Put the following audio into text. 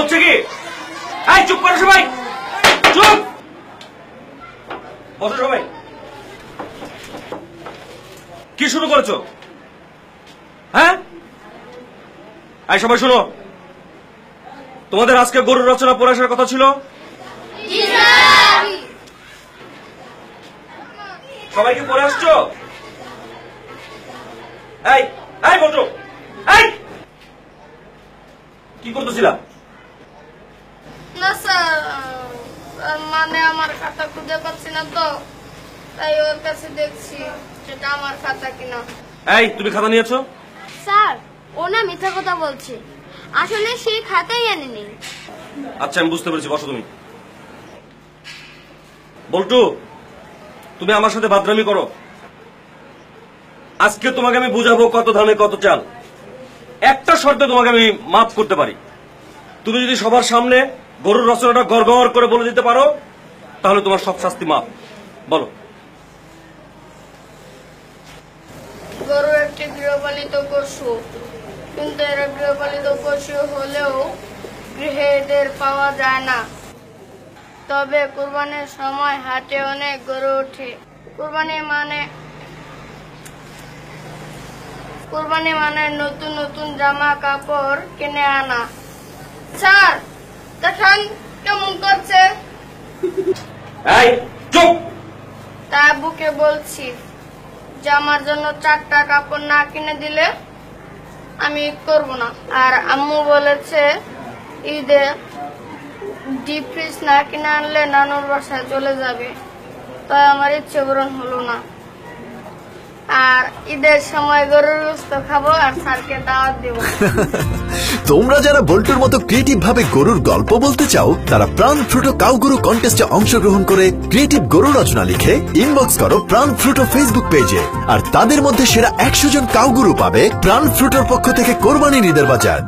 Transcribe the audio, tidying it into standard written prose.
হচ্ছে কি? এই চুপ করো সবাই, চুপ বসো সবাই। কি শুরু করেছো? হ্যাঁ, এই সবাই শোনো, তোমাদের আজকে গরুর রচনা পড়ে আসার কথা ছিল। সবাই কি পড়ে আসছো? এই এই বসো। এই কি করতেছিলা? না স্যার, মানে আমার খাতা খুঁজে পাচ্ছি না তো, তাই ওর কাছে দেখছি সেটা আমার খাতা কিনা। এই তুমি খাতা নিয়েছো? স্যার, ও না মিথ্যা কথা বলছে, আসলে সেই খাতাই আনেনি। আচ্ছা আমি বুঝতে পেরেছি, বসো তুমি। বল্টু, তুমি আমার সাথে বাদরামি করো। আজকে তোমাকে আমি বুঝাবো কত ধানে কত চাল। একটা শর্তে তোমাকে আমি মাফ করতে পারি, তুমি যদি সবার সামনে গরুর রচনাটা গড়গড় করে বলে দিতে পারো তাহলে তোমার সব শাস্তি মাফ। বলো। গরু একটি গৃহপালিত পশু, কিন্তু এরা গৃহপালিত পশু হলেও গৃহে এদের পাওয়া যায় না। তবে কুরবানির সময় হাটে অনেক গরু ওঠে। কুরবানি মানে নতুন নতুন জামা কাপড় কিনে আনা। স্যার দেখেন কেমন করছে। এই চুপ। তা বুকে বলছি যে আমার জন্য 4টা কাপড় না কিনে দিলে আমি করব না। আর আম্মু বলেছে ঈদে ডিপ ফ্রিজ না কিনে আনলে নানুর বাসায় চলে যাবে, তাই আমার ইচ্ছে পূরণ হলো না। আর ঈদের সময় গরুর গোশত খাবো আর স্যারকে দাওয়াত দেব। তোমরা যারা বল্টুর মতো ক্রিয়েটিভ ভাবে গরুর গল্প বলতে চাও তারা প্রাণ ফ্রুটো কাউ গরু কন্টেস্টে অংশগ্রহণ করে ক্রিয়েটিভ গরু রচনা লিখে ইনবক্স করো প্রাণ ফ্রুটো ফেসবুক পেজে। আর তাদের মধ্যে সেরা 100 জন কাউ গরু পাবে প্রাণ ফ্রুটোর পক্ষ থেকে কোরবানির ঈদের বাজার।